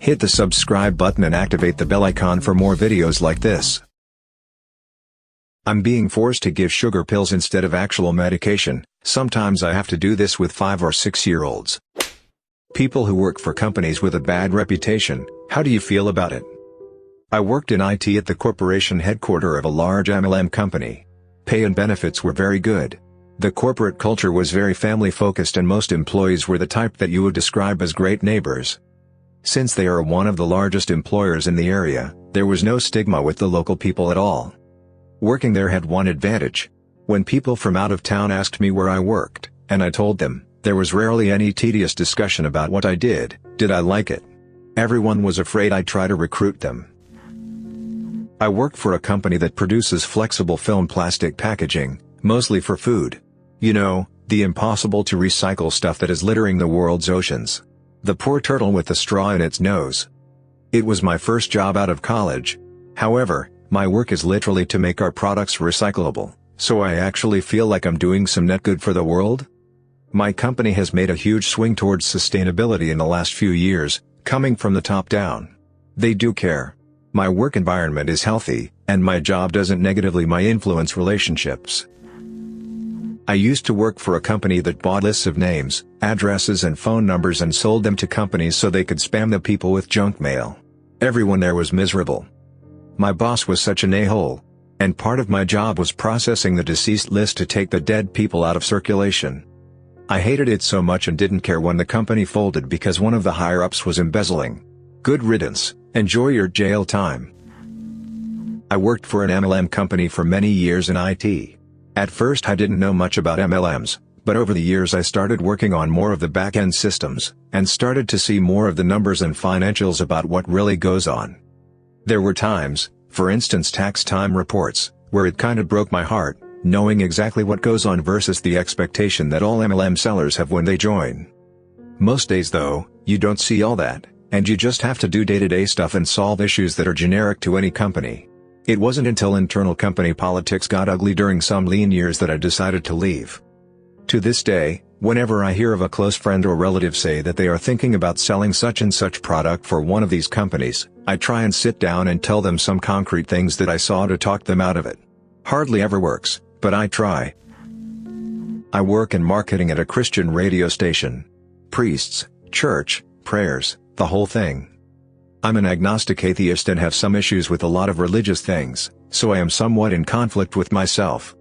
Hit the subscribe button and activate the bell icon for more videos like this. I'm being forced to give sugar pills instead of actual medication. Sometimes I have to do this with 5 or 6-year-olds. People who work for companies with a bad reputation, how do you feel about it? I worked in IT at the corporation headquarters of a large MLM company. Pay and benefits were very good. The corporate culture was very family-focused and most employees were the type that you would describe as great neighbors. Since they are one of the largest employers in the area, there was no stigma with the local people at all. Working there had one advantage. When people from out of town asked me where I worked, and I told them, there was rarely any tedious discussion about what I did I like it? Everyone was afraid I'd try to recruit them. I work for a company that produces flexible film plastic packaging, mostly for food. You know, the impossible to recycle stuff that is littering the world's oceans. The poor turtle with the straw in its nose. It was my first job out of college. However, my work is literally to make our products recyclable, so I actually feel like I'm doing some net good for the world. My company has made a huge swing towards sustainability in the last few years, coming from the top down. They do care. My work environment is healthy, and my job doesn't negatively influence relationships. I used to work for a company that bought lists of names, addresses and phone numbers and sold them to companies so they could spam the people with junk mail. Everyone there was miserable. My boss was such an a-hole. And part of my job was processing the deceased list to take the dead people out of circulation. I hated it so much and didn't care when the company folded because one of the higher-ups was embezzling. Good riddance, enjoy your jail time. I worked for an MLM company for many years in IT. At first I didn't know much about MLMs, but over the years I started working on more of the back-end systems, and started to see more of the numbers and financials about what really goes on. There were times, for instance tax time reports, where it kinda broke my heart, knowing exactly what goes on versus the expectation that all MLM sellers have when they join. Most days though, you don't see all that, and you just have to do day-to-day stuff and solve issues that are generic to any company. It wasn't until internal company politics got ugly during some lean years that I decided to leave. To this day, whenever I hear of a close friend or relative say that they are thinking about selling such and such product for one of these companies, I try and sit down and tell them some concrete things that I saw to talk them out of it. Hardly ever works, but I try. I work in marketing at a Christian radio station. Priests, church, prayers, the whole thing. I'm an agnostic atheist and have some issues with a lot of religious things, so I am somewhat in conflict with myself.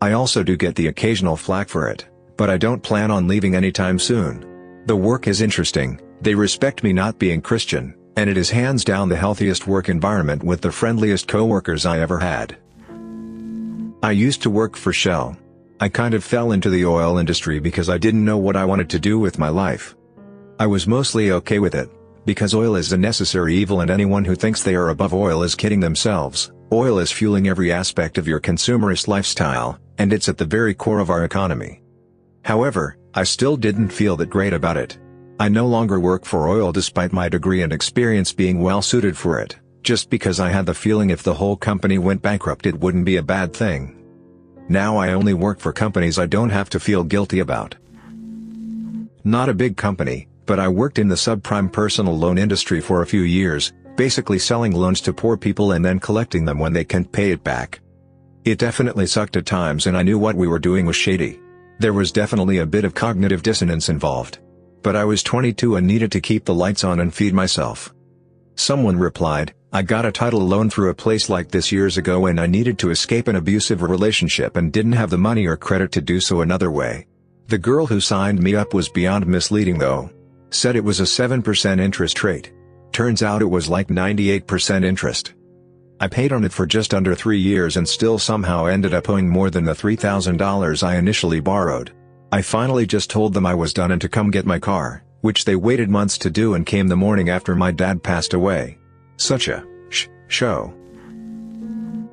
I also do get the occasional flack for it, but I don't plan on leaving anytime soon. The work is interesting, they respect me not being Christian, and it is hands down the healthiest work environment with the friendliest coworkers I ever had. I used to work for Shell. I kind of fell into the oil industry because I didn't know what I wanted to do with my life. I was mostly okay with it, because oil is a necessary evil and anyone who thinks they are above oil is kidding themselves. Oil is fueling every aspect of your consumerist lifestyle, and it's at the very core of our economy. However, I still didn't feel that great about it. I no longer work for oil despite my degree and experience being well suited for it, just because I had the feeling if the whole company went bankrupt it wouldn't be a bad thing. Now I only work for companies I don't have to feel guilty about. Not a big company, but I worked in the subprime personal loan industry for a few years, basically selling loans to poor people and then collecting them when they can't pay it back. It definitely sucked at times and I knew what we were doing was shady. There was definitely a bit of cognitive dissonance involved. But I was 22 and needed to keep the lights on and feed myself. Someone replied, I got a title loan through a place like this years ago and I needed to escape an abusive relationship and didn't have the money or credit to do so another way. The girl who signed me up was beyond misleading though. Said it was a 7% interest rate. Turns out it was like 98% interest. I paid on it for just under 3 years and still somehow ended up owing more than the $3,000 I initially borrowed. I finally just told them I was done and to come get my car, which they waited months to do and came the morning after my dad passed away. Such a show.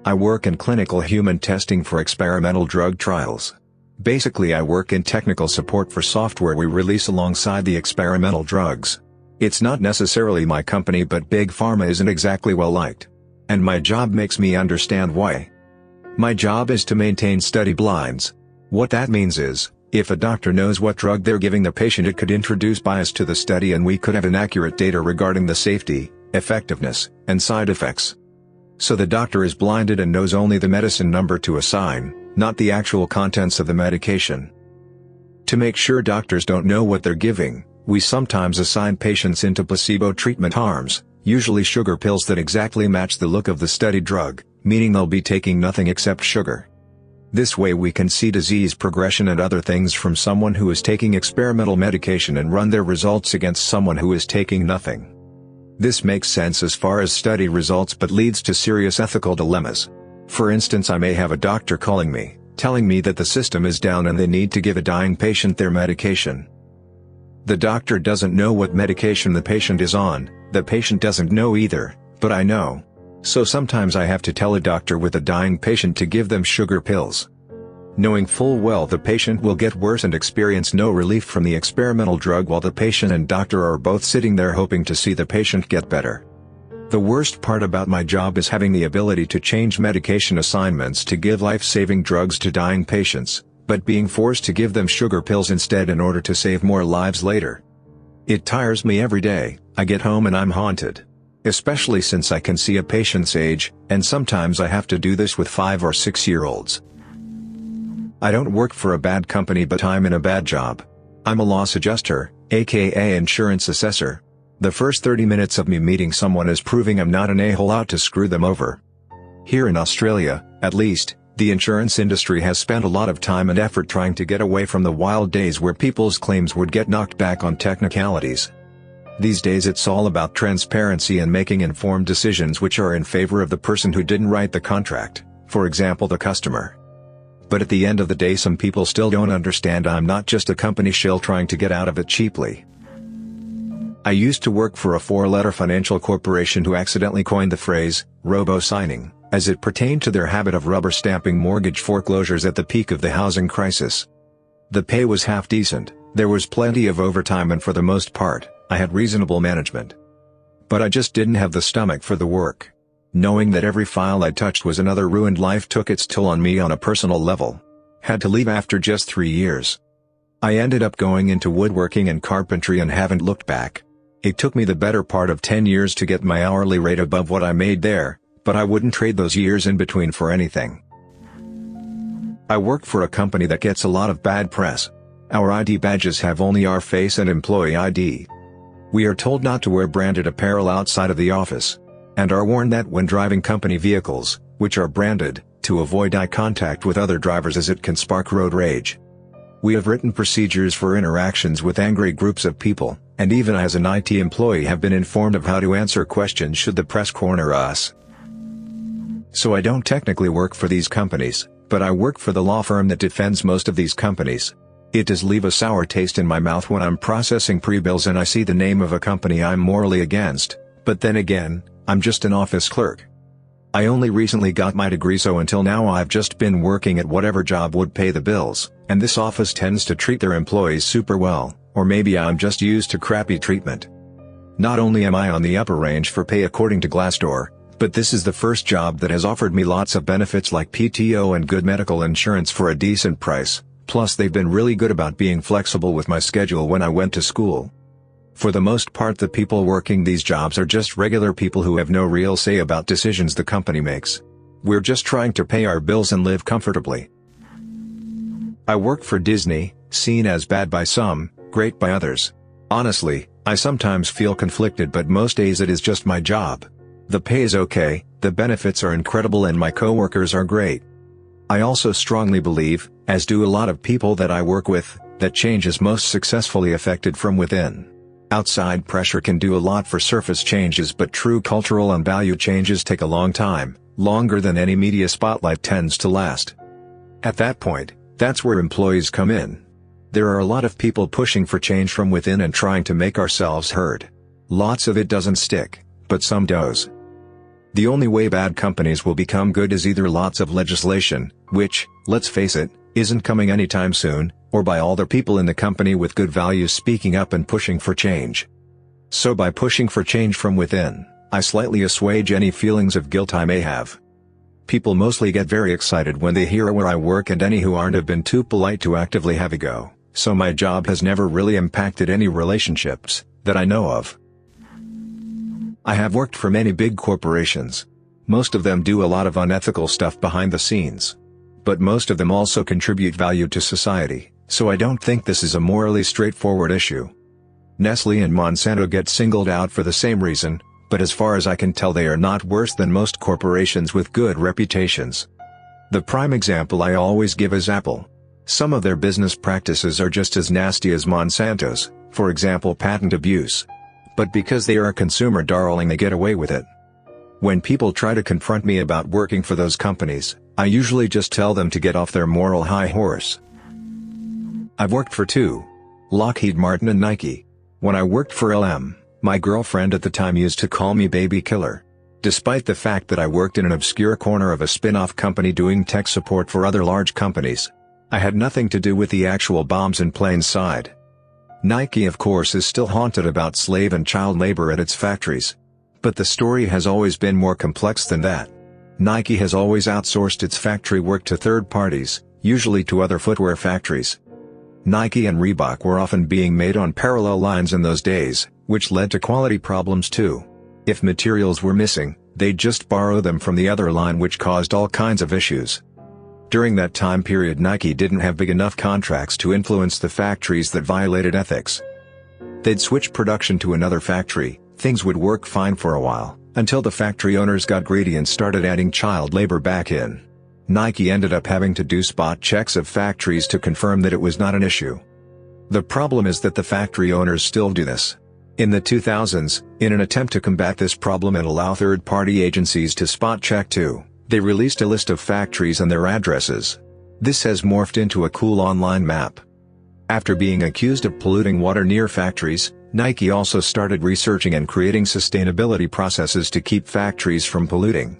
I work in clinical human testing for experimental drug trials. Basically I work in technical support for software we release alongside the experimental drugs. It's not necessarily my company but Big Pharma isn't exactly well liked. And my job makes me understand why. My job is to maintain study blinds. What that means is, If a doctor knows what drug they're giving the patient, it could introduce bias to the study and we could have inaccurate data regarding the safety, effectiveness, and side effects. So the doctor is blinded and knows only the medicine number to assign, not the actual contents of the medication. To make sure doctors don't know what they're giving, we sometimes assign patients into placebo treatment arms, usually sugar pills that exactly match the look of the study drug, meaning they'll be taking nothing except sugar. This way we can see disease progression and other things from someone who is taking experimental medication and run their results against someone who is taking nothing. This makes sense as far as study results but leads to serious ethical dilemmas. For instance, I may have a doctor calling me, telling me that the system is down and they need to give a dying patient their medication. The doctor doesn't know what medication the patient is on, the patient doesn't know either, but I know. So sometimes I have to tell a doctor with a dying patient to give them sugar pills, knowing full well the patient will get worse and experience no relief from the experimental drug while the patient and doctor are both sitting there hoping to see the patient get better. The worst part about my job is having the ability to change medication assignments to give life-saving drugs to dying patients, but being forced to give them sugar pills instead in order to save more lives later. It tires me every day. I get home and I'm haunted. Especially since I can see a patient's age, and sometimes I have to do this with 5 or 6-year-olds. I don't work for a bad company, but I'm in a bad job. I'm a loss adjuster, aka insurance assessor. The first 30 minutes of me meeting someone is proving I'm not an a-hole out to screw them over. Here in Australia, at least, the insurance industry has spent a lot of time and effort trying to get away from the wild days where people's claims would get knocked back on technicalities. These days it's all about transparency and making informed decisions which are in favor of the person who didn't write the contract, for example the customer. But at the end of the day some people still don't understand I'm not just a company shill trying to get out of it cheaply. I used to work for a 4-letter financial corporation who accidentally coined the phrase, robo-signing, as it pertained to their habit of rubber stamping mortgage foreclosures at the peak of the housing crisis. The pay was half decent, there was plenty of overtime and for the most part, I had reasonable management. But I just didn't have the stomach for the work. Knowing that every file I touched was another ruined life took its toll on me on a personal level. Had to leave after just 3 years. I ended up going into woodworking and carpentry and haven't looked back. It took me the better part of 10 years to get my hourly rate above what I made there, but I wouldn't trade those years in between for anything. I work for a company that gets a lot of bad press. Our ID badges have only our face and employee ID. We are told not to wear branded apparel outside of the office, and are warned that when driving company vehicles, which are branded, to avoid eye contact with other drivers as it can spark road rage. We have written procedures for interactions with angry groups of people, and even as an IT employee have been informed of how to answer questions should the press corner us. So I don't technically work for these companies, but I work for the law firm that defends most of these companies. It does leave a sour taste in my mouth when I'm processing pre-bills and I see the name of a company I'm morally against, but then again, I'm just an office clerk. I only recently got my degree, so until now I've just been working at whatever job would pay the bills, and this office tends to treat their employees super well, or maybe I'm just used to crappy treatment. Not only am I on the upper range for pay according to Glassdoor, but this is the first job that has offered me lots of benefits like PTO and good medical insurance for a decent price. Plus they've been really good about being flexible with my schedule when I went to school. For the most part the people working these jobs are just regular people who have no real say about decisions the company makes. We're just trying to pay our bills and live comfortably. I work for Disney, seen as bad by some, great by others. Honestly, I sometimes feel conflicted, but most days it is just my job. The pay is okay, the benefits are incredible and my coworkers are great. I also strongly believe, as do a lot of people that I work with, that change is most successfully effected from within. Outside pressure can do a lot for surface changes, but true cultural and value changes take a long time, longer than any media spotlight tends to last. At that point, that's where employees come in. There are a lot of people pushing for change from within and trying to make ourselves heard. Lots of it doesn't stick, but some does. The only way bad companies will become good is either lots of legislation, which, let's face it, isn't coming anytime soon, or by all the people in the company with good values speaking up and pushing for change. So by pushing for change from within, I slightly assuage any feelings of guilt I may have. People mostly get very excited when they hear where I work, and any who aren't have been too polite to actively have a go, so my job has never really impacted any relationships that I know of. I have worked for many big corporations. Most of them do a lot of unethical stuff behind the scenes. But most of them also contribute value to society, so I don't think this is a morally straightforward issue. Nestle and Monsanto get singled out for the same reason, but as far as I can tell they are not worse than most corporations with good reputations. The prime example I always give is Apple. Some of their business practices are just as nasty as Monsanto's, for example patent abuse. But because they are a consumer darling they get away with it. When people try to confront me about working for those companies, I usually just tell them to get off their moral high horse. I've worked for two: Lockheed Martin and Nike. When I worked for LM, my girlfriend at the time used to call me baby killer. Despite the fact that I worked in an obscure corner of a spin-off company doing tech support for other large companies, I had nothing to do with the actual bombs in plain sight. Nike of course is still haunted about slave and child labor at its factories. But the story has always been more complex than that. Nike has always outsourced its factory work to third parties, usually to other footwear factories. Nike and Reebok were often being made on parallel lines in those days, which led to quality problems too. If materials were missing, they'd just borrow them from the other line, which caused all kinds of issues. During that time period Nike didn't have big enough contracts to influence the factories that violated ethics. They'd switch production to another factory, things would work fine for a while, until the factory owners got greedy and started adding child labor back in. Nike ended up having to do spot checks of factories to confirm that it was not an issue. The problem is that the factory owners still do this. In the 2000s, in an attempt to combat this problem and allow third-party agencies to spot check too, they released a list of factories and their addresses. This has morphed into a cool online map. After being accused of polluting water near factories, Nike also started researching and creating sustainability processes to keep factories from polluting.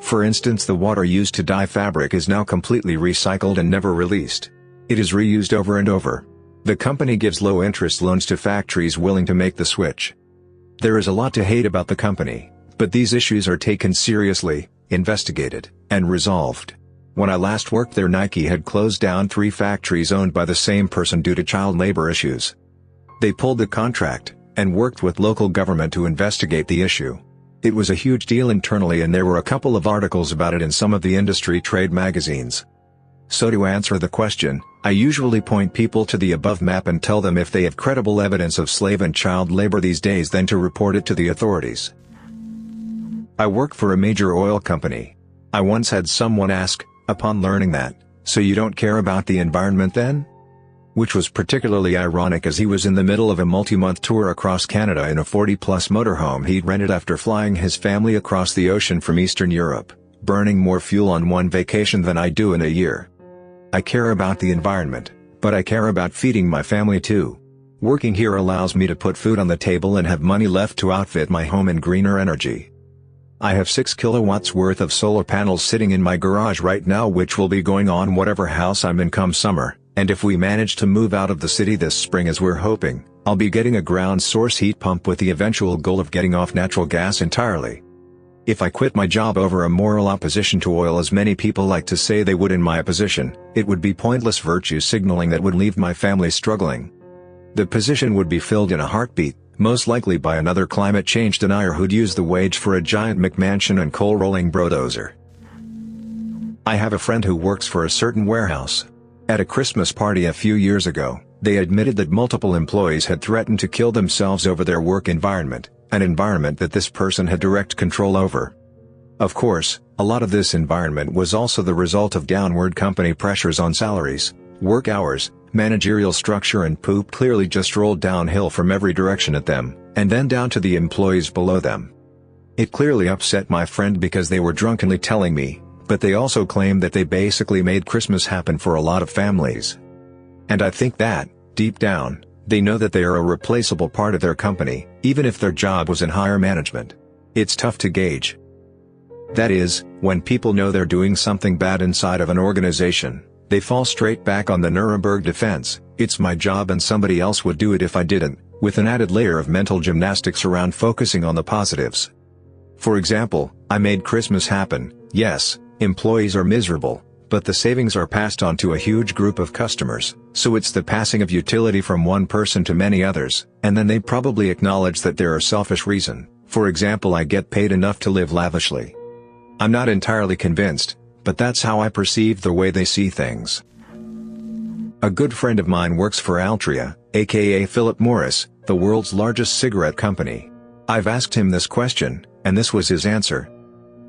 For instance, the water used to dye fabric is now completely recycled and never released. It is reused over and over. The company gives low-interest loans to factories willing to make the switch. There is a lot to hate about the company, but these issues are taken seriously, investigated, and resolved. When I last worked there, Nike had closed down 3 factories owned by the same person due to child labor issues. They pulled the contract, and worked with local government to investigate the issue. It was a huge deal internally, and there were a couple of articles about it in some of the industry trade magazines. So to answer the question, I usually point people to the above map and tell them if they have credible evidence of slave and child labor these days then to report it to the authorities. I work for a major oil company. I once had someone ask, upon learning that, "So you don't care about the environment then?" Which was particularly ironic as he was in the middle of a multi-month tour across Canada in a 40-plus motorhome he'd rented after flying his family across the ocean from Eastern Europe, burning more fuel on one vacation than I do in a year. I care about the environment, but I care about feeding my family too. Working here allows me to put food on the table and have money left to outfit my home in greener energy. I have 6 kilowatts worth of solar panels sitting in my garage right now, which will be going on whatever house I'm in come summer. And if we manage to move out of the city this spring as we're hoping, I'll be getting a ground source heat pump with the eventual goal of getting off natural gas entirely. If I quit my job over a moral opposition to oil, as many people like to say they would in my position, it would be pointless virtue signaling that would leave my family struggling. The position would be filled in a heartbeat, most likely by another climate change denier who'd use the wage for a giant McMansion and coal-rolling bulldozer. I have a friend who works for a certain warehouse. At a Christmas party a few years ago, they admitted that multiple employees had threatened to kill themselves over their work environment, an environment that this person had direct control over. Of course, a lot of this environment was also the result of downward company pressures on salaries, work hours, managerial structure, and poop clearly just rolled downhill from every direction at them, and then down to the employees below them. It clearly upset my friend because they were drunkenly telling me, but they also claimed that they basically made Christmas happen for a lot of families. And I think that, deep down, they know that they are a replaceable part of their company, even if their job was in higher management. It's tough to gauge. That is, when people know they're doing something bad inside of an organization, they fall straight back on the Nuremberg defense, "It's my job and somebody else would do it if I didn't," with an added layer of mental gymnastics around focusing on the positives. For example, I made Christmas happen, Yes, employees are miserable, but the savings are passed on to a huge group of customers, so it's the passing of utility from one person to many others, and then they probably acknowledge that there are selfish reasons. For example, I get paid enough to live lavishly. I'm not entirely convinced, but that's how I perceive the way they see things. A good friend of mine works for Altria, aka Philip Morris, the world's largest cigarette company. I've asked him this question, and this was his answer.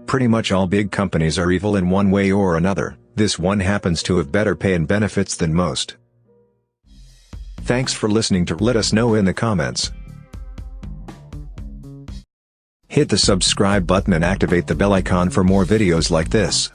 Pretty much all big companies are evil in one way or another. This one happens to have better pay and benefits than most. Thanks for listening. To let us know in the comments. Hit the subscribe button and activate the bell icon for more videos like this.